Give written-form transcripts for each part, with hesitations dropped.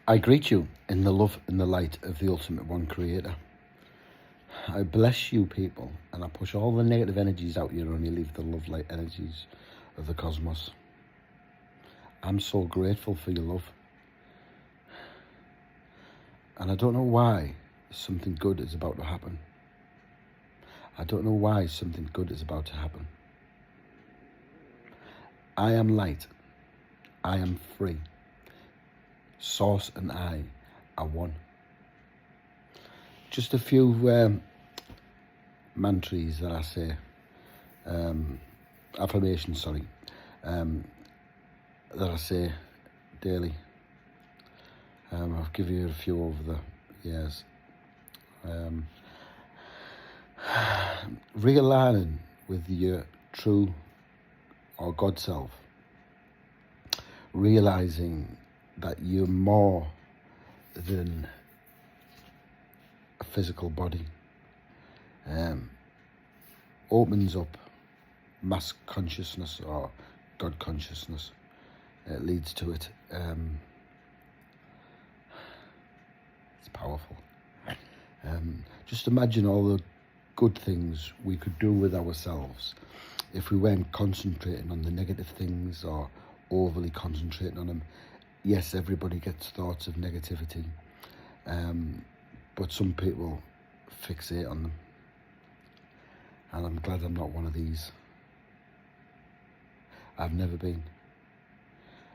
I greet you in the love and the light of the Ultimate One Creator. I bless you people, and I push all the negative energies out here and only leave the love light energies of the cosmos. I'm so grateful for your love. And I don't know why something good is about to happen. I don't know why something good is about to happen. I am light. I am free. Source and I are one. Just a few mantras that I say, affirmations, that I say daily. I'll give you a few over the years. Realigning with your true or God self. Realizing that you're more than a physical body. Opens up mass consciousness or God consciousness. It leads to it. It's powerful. Just imagine all the good things we could do with ourselves if we weren't concentrating on the negative things or overly concentrating on them. Yes, everybody gets thoughts of negativity, but some people fixate on them. And I'm glad I'm not one of these. I've never been.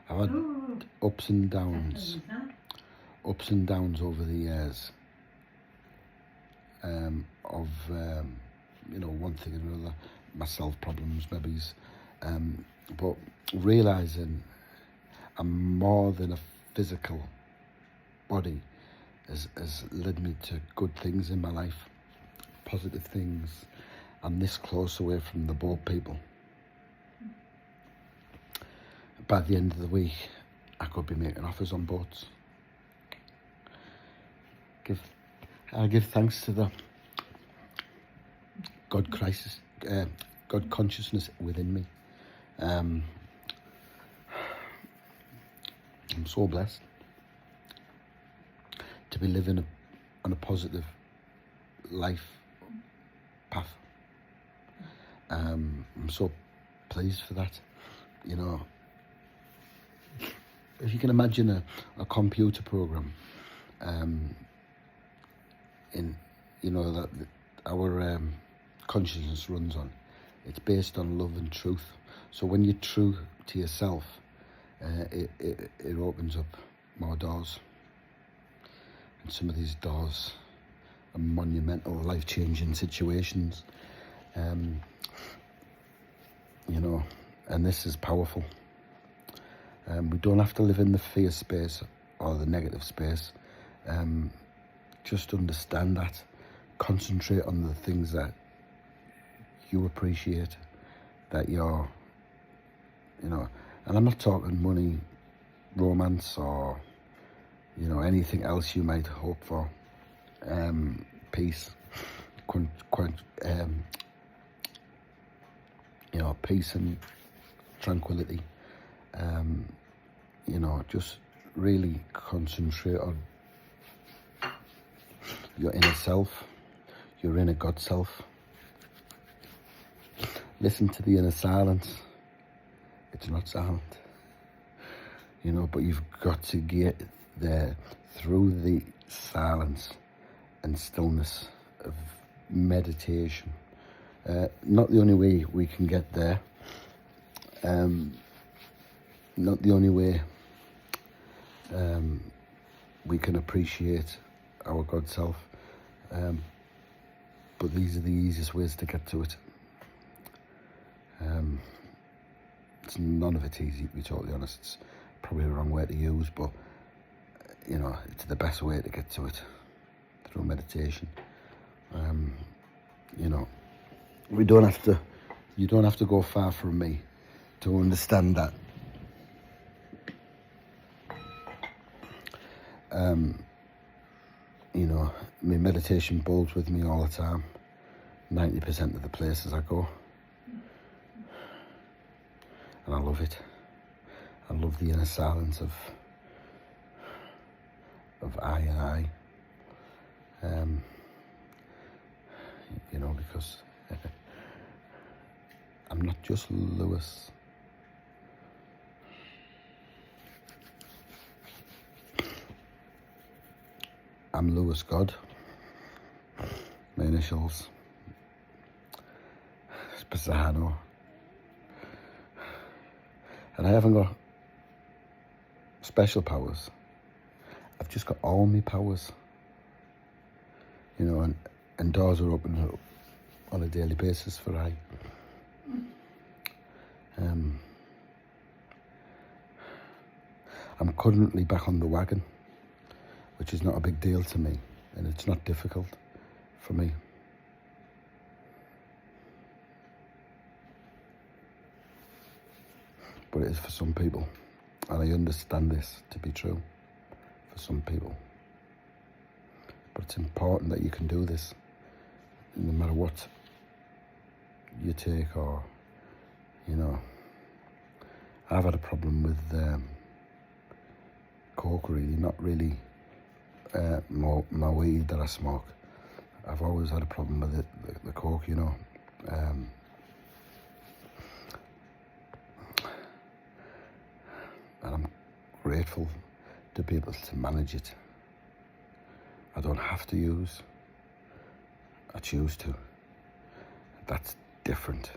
I've had ups and downs over the years, of one thing or another, myself problems maybe, but realising I'm more than a physical body has led me to good things in my life, positive things. I'm this close away from the boat people. By the end of the week, I could be making offers on boats. I give thanks to the God consciousness within me. I'm so blessed to be living on a positive life path. I'm so pleased for that. If you can imagine a computer program, that our consciousness runs on, it's based on love and truth. So when you're true to yourself, it opens up more doors. And some of these doors are monumental, life-changing situations. And this is powerful. We don't have to live in the fear space or the negative space. Just understand that. Concentrate on the things that you appreciate, that you're, and I'm not talking money, romance, or, anything else you might hope for. Peace, peace and tranquility. Just really concentrate on your inner self, your inner God self. Listen to the inner silence. It's not silent, but you've got to get there through the silence and stillness of meditation. Not the only way we can get there. Not the only way we can appreciate our God self, but these are the easiest ways to get to it. None of it's easy, to be totally honest. It's probably the wrong way to use, but it's the best way to get to it, through meditation. You don't have to go far from me to understand that. My meditation bowls with me all the time, 90% of the places I go. And I love it. I love the inner silence of of I and I. You know, because I'm not just Lewis. I'm Lewis God. My initials. It's bizarre, no? And I haven't got special powers. I've just got all my powers. You know, and doors are open on a daily basis for I. I'm currently back on the wagon, which is not a big deal to me, and it's not difficult for me. But it is for some people, and I understand this to be true for some people. But it's important that you can do this, no matter what you take, or, you know. I've had a problem with coke, really, not really my weed that I smoke. I've always had a problem with it, the coke, you know. And I'm grateful to be able to manage it. I don't have to use, I choose to. That's different.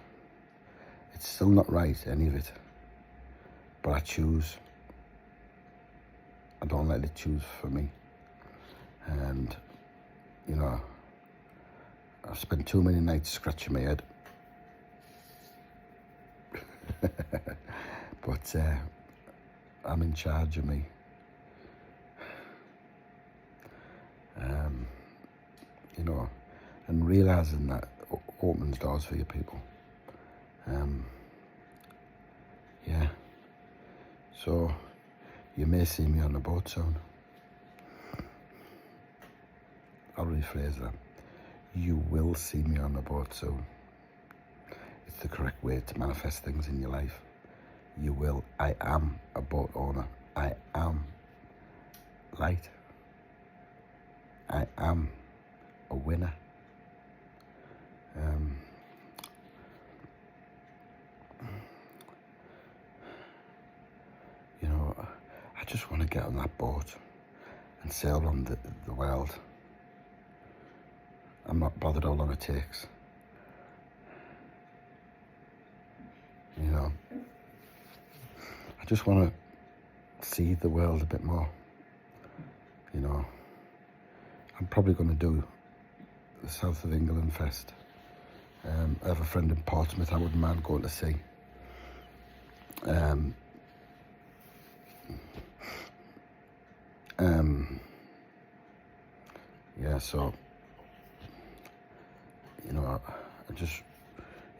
It's still not right, any of it, but I choose. I don't let it choose for me. And, you know, I've spent too many nights scratching my head. But I'm in charge of me. You know, and realising that opens doors for you people. Yeah. So, you may see me on the boat soon. I'll rephrase that. You will see me on the boat soon. It's the correct way to manifest things in your life. You will. I am a boat owner. I am light. I am a winner. You know, I just want to get on that boat and sail around the world. I'm not bothered how long it takes. You know, I just want to see the world a bit more. You know, I'm probably going to do the South of England Fest. I have a friend in Portsmouth I wouldn't mind going to see. Yeah, so, you know,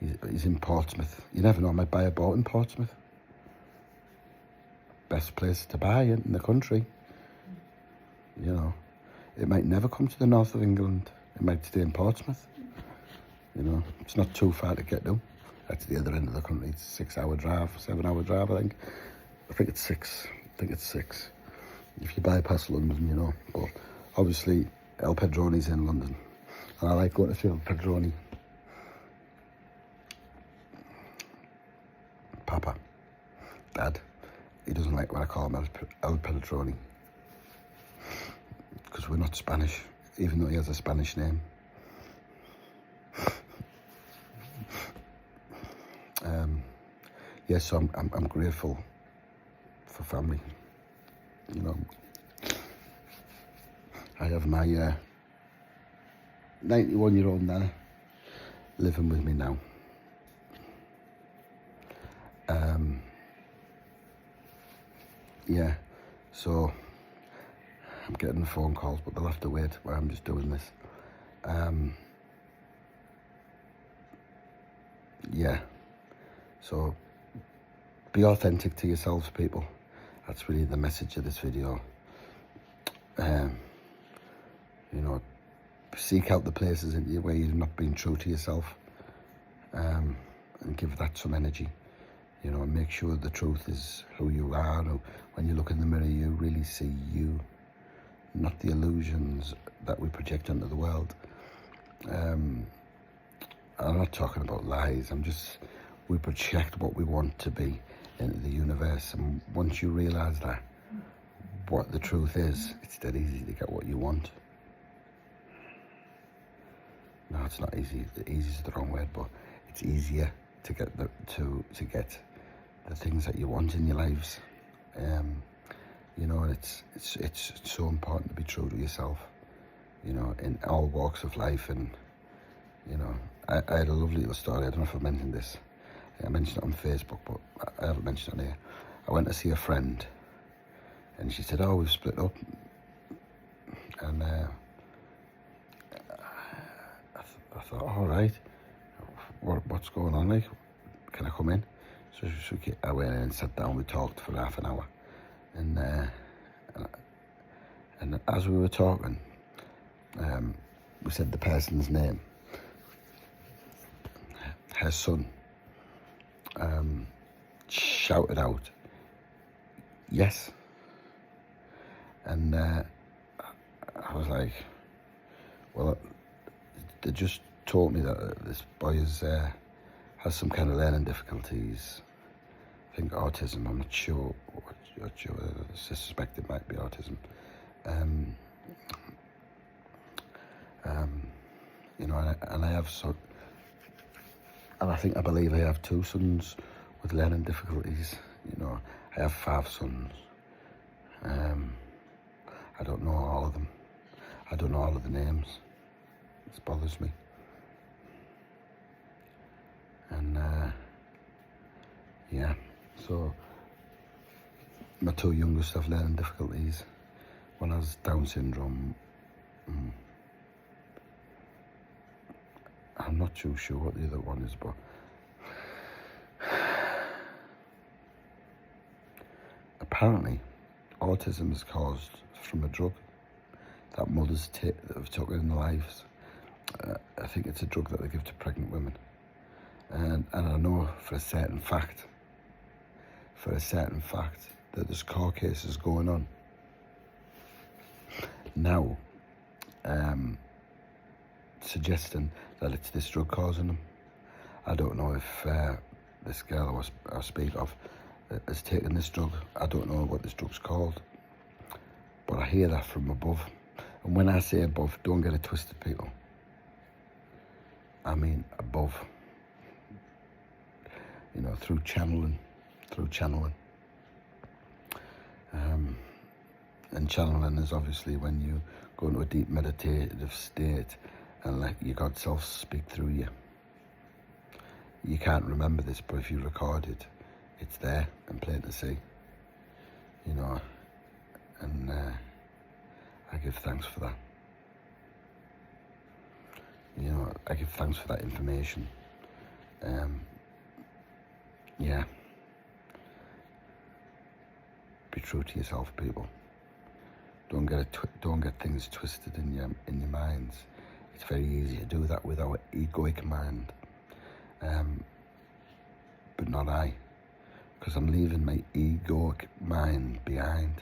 he's in Portsmouth. You never know, I might buy a boat in Portsmouth. Best place to buy it in the country. You know, it might never come to the north of England. It might stay in Portsmouth. You know, it's not too far to get to. That's the other end of the country. It's a 6-hour drive, 7-hour drive, I think. I think it's six. If you bypass London, you know. But obviously, El Pedroni's in London. And I like going to see El Pedroni. Papa. Dad. He doesn't like when I call him El Pedroni. Because we're not Spanish, even though he has a Spanish name. Yes, so I'm grateful for family. You know, I have my 91-year-old nana living with me now. Yeah, so I'm getting phone calls, but they'll have to wait while I'm just doing this. Yeah, so be authentic to yourselves, people. That's really the message of this video. You know, seek out the places where you've not been true to yourself, and give that some energy. You know, and make sure the truth is who you are. And when you look in the mirror, you really see you, not the illusions that we project onto the world. I'm not talking about lies. We project what we want to be into the universe, and once you realise that, what the truth is, it's dead easy to get what you want. No, it's not easy. Easy is the wrong word, but it's easier to get to get the things that you want in your lives. You know, and it's so important to be true to yourself. You know, in all walks of life. And you know, I had a lovely little story. I don't know if I mentioned this. I mentioned it on Facebook, but I haven't mentioned it here. I went to see a friend, and she said, "Oh, we've split up." And I thought, all right, what's going on? Like, can I come in? So I went in and sat down. We talked for half an hour, and as we were talking, we said the person's name. Her son shouted out, "Yes," and I was like, well, they just told me that this boy has some kind of learning difficulties. I think autism. I'm not sure. I suspect it might be autism. You know, and I have and I believe I have 2 sons with learning difficulties. You know, I have 5 sons. I don't know all of them. I don't know all of the names. It bothers me. And yeah, so my 2 youngest have learning difficulties. One has Down syndrome. I'm not too sure what the other one is, but apparently autism is caused from a drug that mothers have taken in their lives. I think it's a drug that they give to pregnant women. And I know for a certain fact that there's court cases going on now suggesting that it's this drug causing them. I don't know if this girl I speak of has taken this drug. I don't know what this drug's called, but I hear that from above. And when I say above, don't get it twisted, people. I mean above. You know, through channeling. And channeling is obviously when you go into a deep meditative state and let your God self speak through you. You can't remember this, but if you record it, it's there and plain to see. You know, and I give thanks for that. You know, I give thanks for that information. Yeah. Be true to yourself, people. Don't get things twisted in your minds. It's very easy to do that with our egoic mind, but not I, because I'm leaving my egoic mind behind.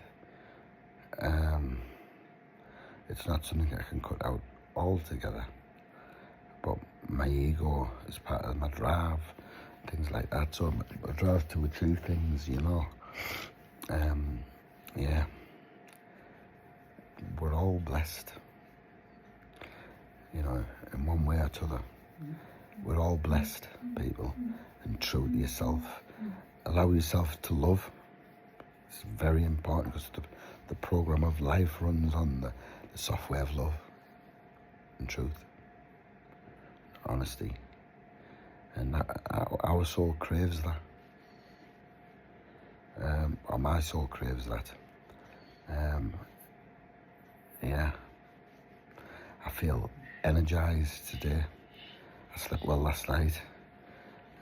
It's not something I can cut out altogether, but my ego is part of my drive, things like that. So my drive to achieve things, you know. Yeah. We're all blessed, you know, in one way or other. We're all blessed, people, and true to yourself. Allow yourself to love. It's very important because the program of life runs on the software of love and truth, honesty, and our soul craves that. Or my soul craves that. Yeah, I feel energized today. I slept well last night.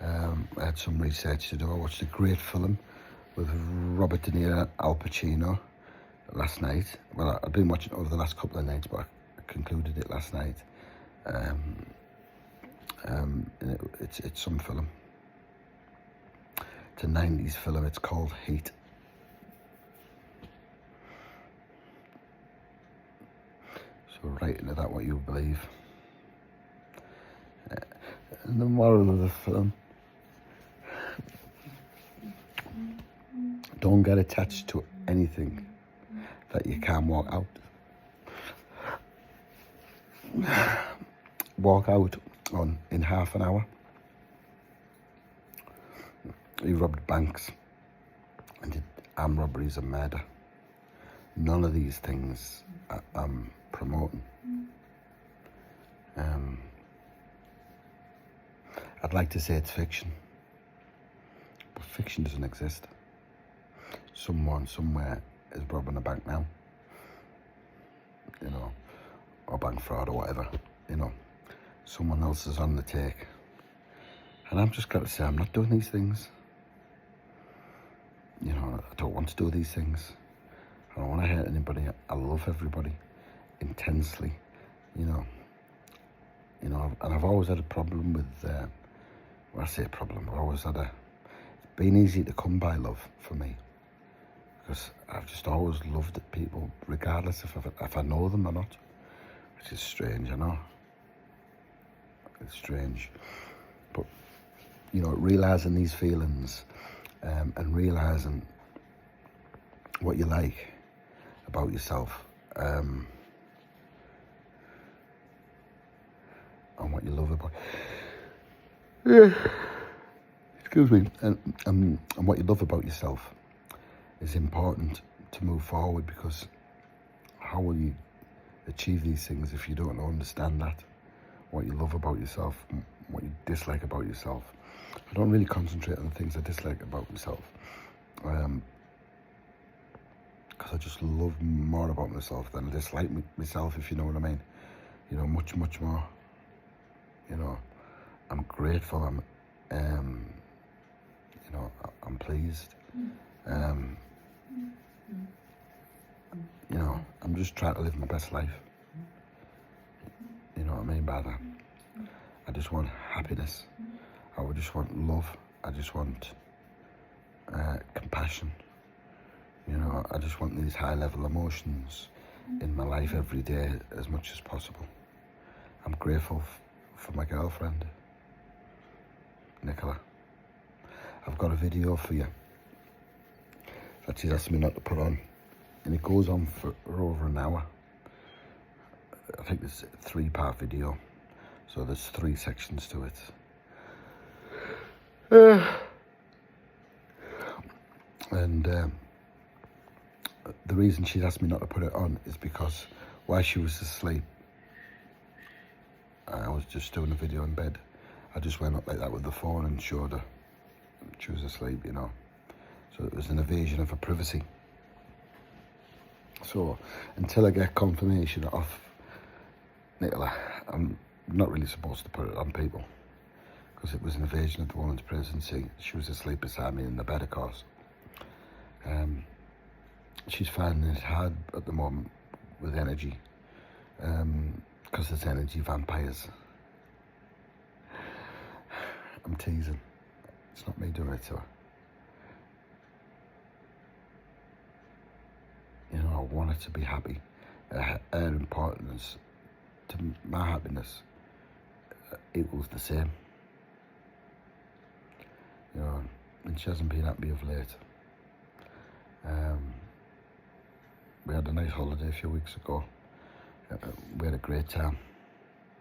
I had some research to do. I watched a great film with Robert De Niro and Al Pacino last night. Well, I've been watching it over the last couple of nights, but I concluded it last night. It's some film. It's a 90s film. It's called Heat. So right into that what you believe. And the moral of the film, don't get attached to anything that you can't walk out. Walk out on in half an hour. He robbed banks and did armed robberies and murder. None of these things I'm promoting. I'd like to say it's fiction, but fiction doesn't exist. Someone somewhere is robbing a bank now, or bank fraud or whatever, Someone else is on the take. And I'm just got to say, I'm not doing these things. I don't want to do these things. I don't want to hurt anybody. I love everybody intensely, and I've always had a problem with, when I say problem, I've always had it's been easy to come by love for me, because I've just always loved people, regardless if I know them or not, which is strange, I know. It's strange. But, realising these feelings and realising what you like about yourself and what you love about excuse me, and what you love about yourself is important to move forward, because how will you achieve these things if you don't understand that? What you love about yourself, what you dislike about yourself. I don't really concentrate on the things I dislike about myself, because I just love more about myself than I dislike myself, if you know what I mean. Much more. I'm grateful. I'm pleased. I'm just trying to live my best life. You know what I mean by that? I just want happiness. I would just want love. I just want compassion. I just want these high-level emotions in my life every day as much as possible. I'm grateful for my girlfriend, Nicola. I've got a video for you that she's asked me not to put on, and it goes on for over an hour. I think it's a 3-part video, so there's 3 sections to it. And the reason she's asked me not to put it on is because while she was asleep, I was just doing a video in bed. I just went up like that with the phone and showed her she was asleep, So it was an invasion of her privacy. So until I get confirmation off Nicola, I'm not really supposed to put it on people, because it was an invasion of the woman's privacy. She was asleep beside me in the bed, of course. She's finding it hard at the moment with energy, because there's energy vampires. I'm teasing. It's not me doing it to her. I want her to be happy. Her importance to my happiness equals the same. And she hasn't been happy of late. We had a nice holiday a few weeks ago. We had a great time.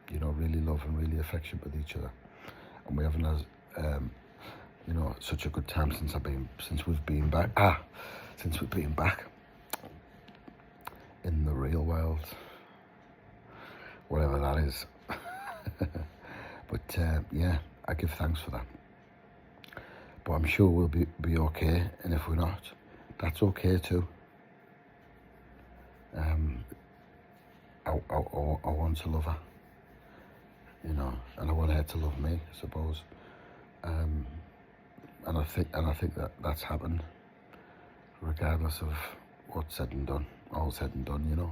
Really love and really affection with each other. And we haven't had, such a good time since we've been back in the real world, whatever that is. But yeah, I give thanks for that. But I'm sure we'll be okay, and if we're not, that's okay too. I want to love her, and I want her to love me, I suppose. And I think that's happened, regardless of what's said and done, all said and done,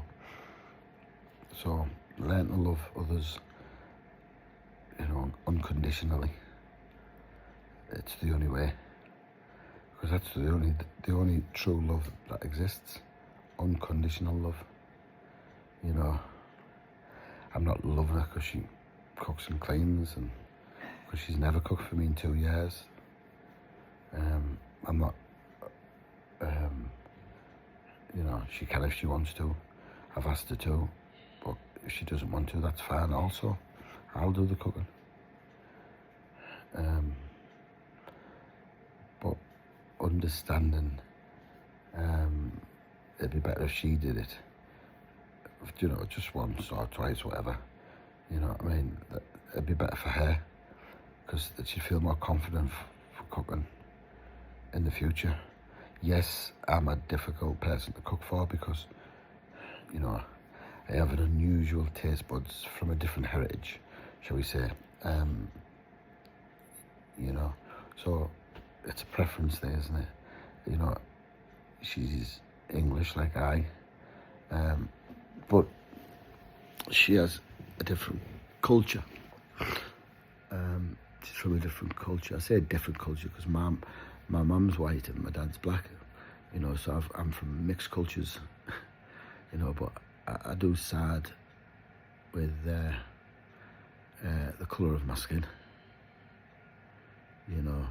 So learn to love others, unconditionally. It's the only way, because that's the only true love that exists. Unconditional love. I'm not loving her because she cooks and cleans, and because she's never cooked for me in 2 years. I'm not, you know, she can if she wants to. I've asked her to, but if she doesn't want to, that's fine also. I'll do the cooking. But understanding, it'd be better if she did it. You know, just once or twice, whatever. You know what I mean? It'd be better for her, because she'd feel more confident for cooking in the future. Yes, I'm a difficult person to cook for because, you know, I have an unusual taste buds from a different heritage, shall we say. You know, so it's a preference there, isn't it? You know, she's English like I, but she has a different culture. She's from a different culture. I say different culture because my mum's white and my dad's black. You know, so I'm from mixed cultures. You know, but I do side with the colour of my skin. You know,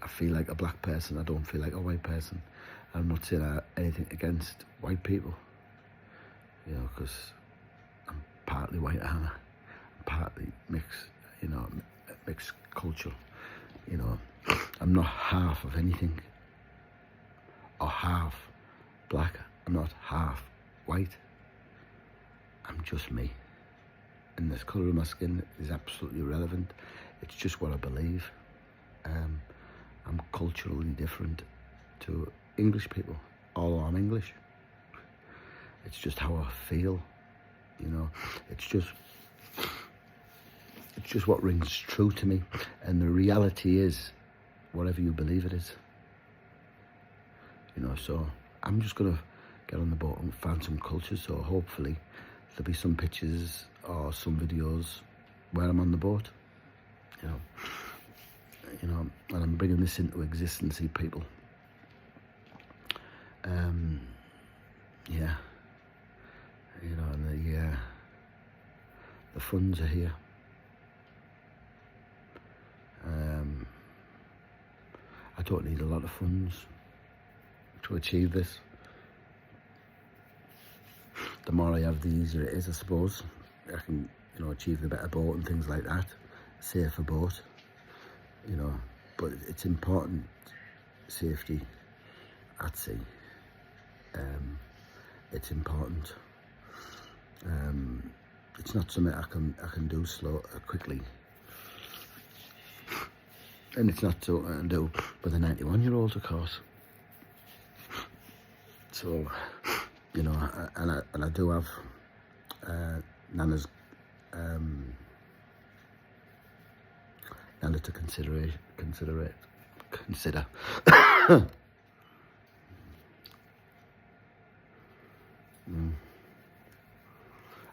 I feel like a black person. I don't feel like a white person. I'm not saying anything against white people. You know, because I'm partly white, and I'm partly mixed. You know, mixed culture. You know, I'm not half of anything, or half black. I'm not half white. I'm just me. And this colour of my skin is absolutely irrelevant. It's just what I believe. I'm culturally different to English people, although I'm English. It's just how I feel, you know. It's just what rings true to me. And the reality is whatever you believe it is. You know, so I'm just going to get on the boat and find some cultures. So hopefully there'll be some pictures or some videos where I'm on the boat. You know, and I'm bringing this into existence, see people. Yeah. You know, and the funds are here. I don't need a lot of funds to achieve this. The more I have, the easier it is, I suppose. I can, you know, achieve the better boat and things like that. Safer boat, you know. But it's important, safety at sea. It's important. It's not something I can do quickly. And it's not something I can do with a 91-year-old, of course. So, you know, and I do have Nana's Nana to consider.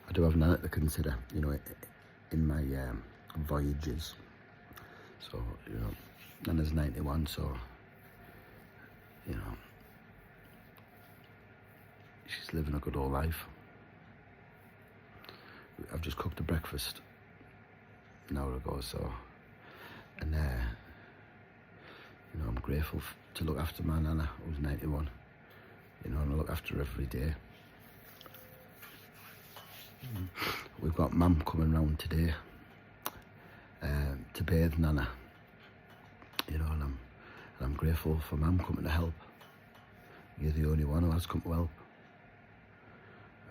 I do have Nana to consider, you know, in my voyages. So, you know, Nana's 91, so, you know, she's living a good old life. I've just cooked the breakfast an hour ago, so, and you know, I'm grateful to look after my Nana, who's 91, you know, and I look after her every day. We've got Mum coming round today to bathe Nana, you know, and I'm grateful for Mum coming to help. You're the only one who has come to help.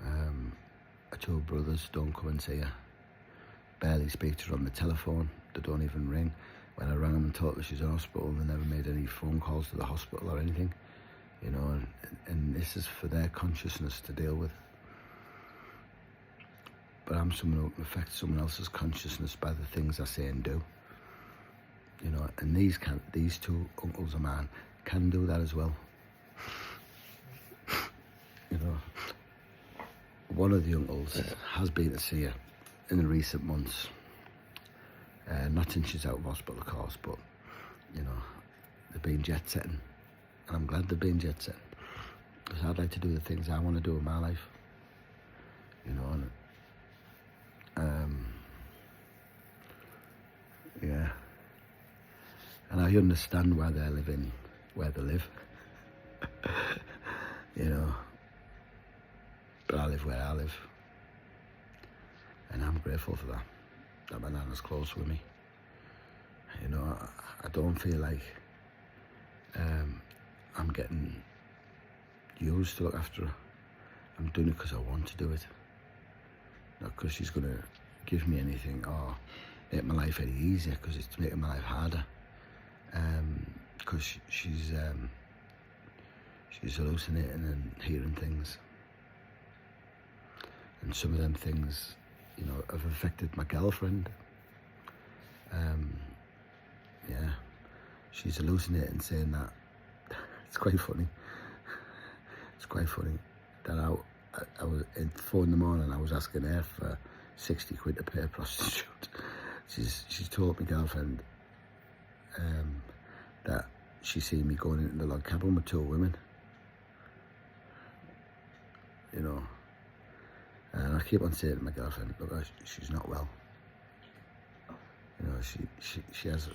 Her two brothers don't come and see her. Barely speak to her on the telephone. They don't even ring. When I rang them and told her she's in hospital, they never made any phone calls to the hospital or anything. You know, and this is for their consciousness to deal with. But I'm someone who can affect someone else's consciousness by the things I say and do. You know, and these two uncles of mine can do that as well. You know, one of the uncles has been to see her in the recent months. Not since she's out of hospital, of course, but, you know, they've been jet setting. And I'm glad they've been jet setting. because I'd like to do the things I want to do in my life, you know, and yeah, and I understand why they're living where they live, you know, but I live where I live, and I'm grateful for that my nana's close with me, you know. I don't feel like I'm getting used to look after her. I'm doing it because I want to do it, not because she's going to give me anything or make my life any easier, because it's making my life harder. Because she's hallucinating and hearing things, and some of them things, you know, have affected my girlfriend. Yeah, she's hallucinating, saying that it's quite funny. It's quite funny that I was at 4 in the morning. I was asking her for 60 quid to pay a prostitute. She's told my girlfriend that she seen me going into the log cabin with 2 women, you know. And I keep on saying to my girlfriend, look, she's not well. You know, she has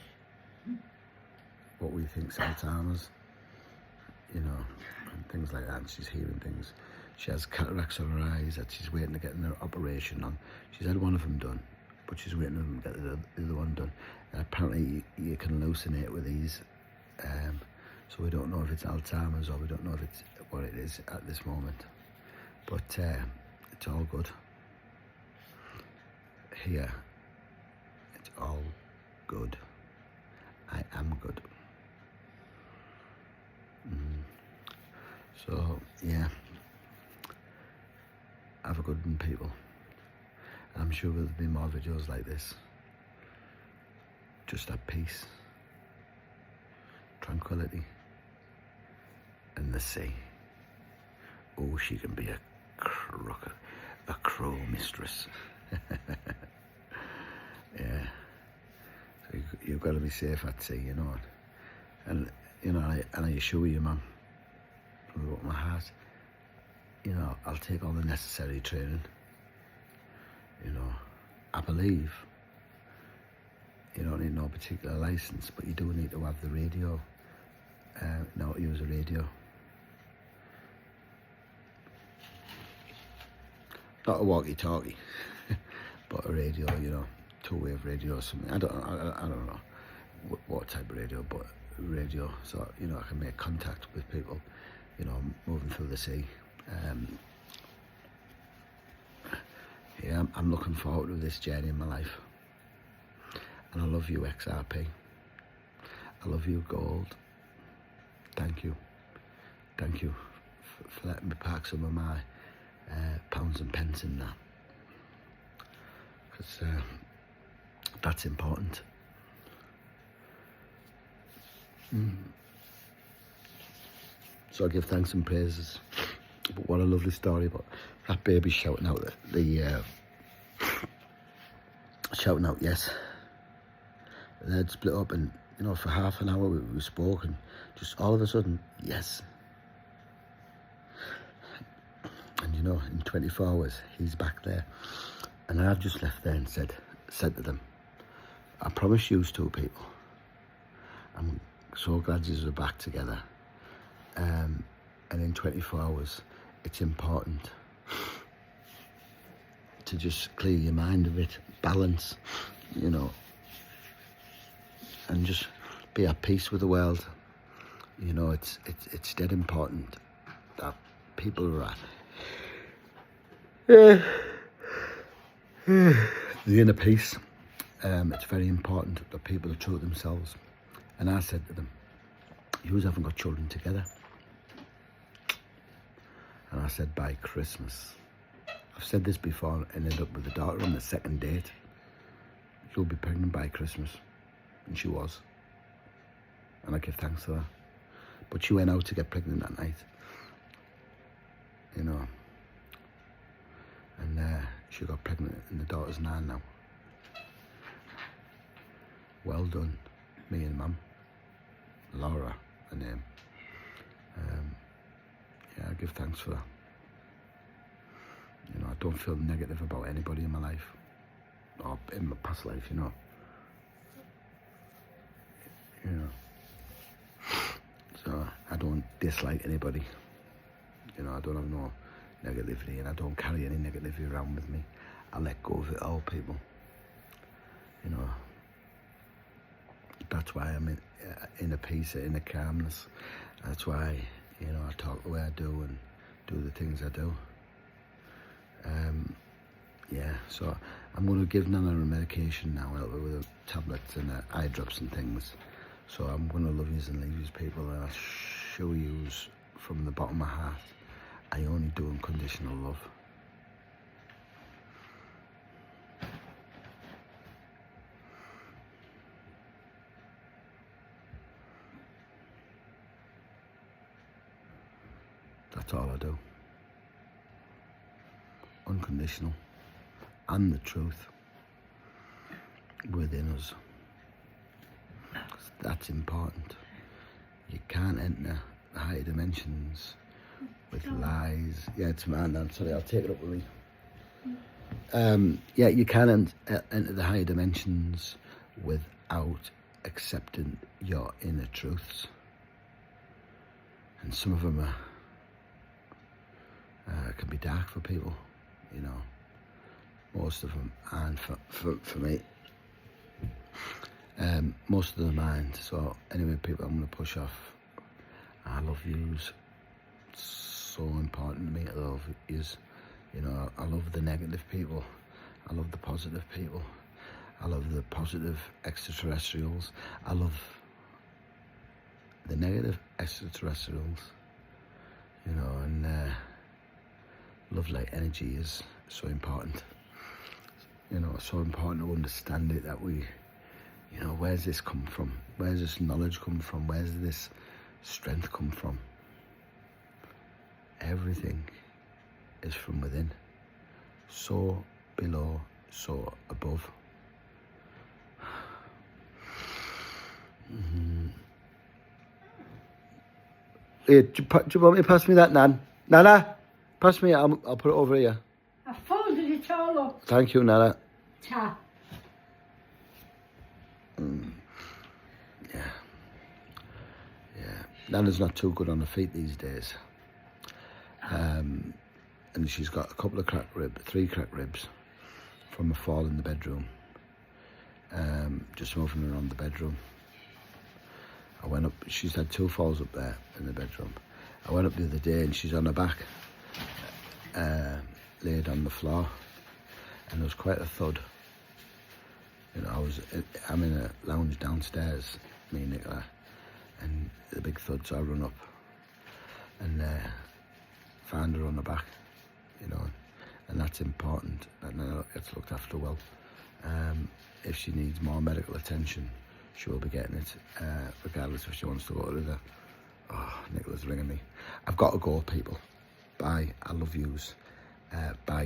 what we think's Alzheimer's, you know, and things like that. And she's hearing things. She has cataracts on her eyes that she's waiting to get an operation on. She's had one of them done, but she's waiting on them to get the other one done. And apparently you can hallucinate with these. So we don't know if it's Alzheimer's or we don't know if it's what it is at this moment. But it's all good. Here, it's all good. I am good. So, yeah. Have a good one, people. I'm sure there'll be more videos like this. Just have peace, tranquility, and the sea. Oh, she can be a crow mistress. Yeah. So you've got to be safe at sea, you know. And you know, I assure you, Mum, from my heart, you know, I'll take all the necessary training. You know, I believe you don't need no particular license, but you do need to have the radio, know how to use a radio. Not a walkie-talkie, but a radio, you know, 2-wave radio or something. I don't know what type of radio, but radio, so, you know, I can make contact with people, you know, moving through the sea. Yeah, I'm looking forward to this journey in my life. And I love you, XRP. I love you, Gold. Thank you. Thank you for letting me park some of my pounds and pence in that. Because that's important. So I give thanks and praises. But what a lovely story about that baby shouting out shouting out yes. And they'd split up, and you know, for half an hour we spoke, and just all of a sudden, yes. And you know, in 24 hours he's back there, and I've just left there and said to them, I promise you 2 people, I'm so glad you're back together. And in 24 hours, it's important to just clear your mind a bit, balance, you know, and just be at peace with the world. You know, it's dead important that people are at the inner peace. It's very important that people are true to themselves. And I said to them, you haven't got children together. And I said, by Christmas. I've said this before, and ended up with a daughter on the 2nd date. She'll be pregnant by Christmas. And she was. And I give thanks to her. But she went out to get pregnant that night. You know. And she got pregnant, and the daughter's 9 now. Well done, me and Mum. Laura, her name. Yeah, give thanks for that. You know, I don't feel negative about anybody in my life, or in my past life, you know. So I don't dislike anybody. You know, I don't have no negativity, and I don't carry any negativity around with me. I let go of it all, people. You know, that's why I'm in a peace, in a calmness. That's why, you know, I talk the way I do and do the things I do. Yeah, so I'm going to give Nana a medication now, with tablets and eye drops and things. So I'm going to love yous and leave yous, people, and I show yous from the bottom of my heart, I only do unconditional love. That's all I do. Unconditional. And the truth within us. That's important. You can't enter the higher dimensions with lies. Yeah, it's man, I'm sorry, I'll take it up with me. Yeah, you can't enter the higher dimensions without accepting your inner truths. And some of them can be dark for people, you know. Most of them aren't for me. Most of them aren't. So anyway, people, I'm going to push off. I love yous. It's so important to me to love yous. You know, I love the negative people. I love the positive people. I love the positive extraterrestrials. I love the negative extraterrestrials. You know, and love light energy is so important. You know, it's so important to understand it, that we, you know, where's this come from? Where's this knowledge come from? Where's this strength come from? Everything is from within. So below, so above. Hey, do you want me to pass me that, Nan? Nana, pass me it, I'll put it over here. I folded it all up. Thank you, Nana. Ta. Yeah. Nana's not too good on her feet these days. And she's got a couple of three cracked ribs from a fall in the bedroom. Just moving around the bedroom. I went up, she's had 2 falls up there in the bedroom. I went up the other day and she's on her back, laid on the floor, and there was quite a thud. You know, I'm in a lounge downstairs, me and Nicola, and the big thud, so I run up and find her on the back, you know, and that's important, that Nana gets looked after well. If she needs more medical attention, she will be getting it, regardless if she wants to go to the... Oh, Nicola's ringing me. I've got to go, people. Bye. I love yous. Bye.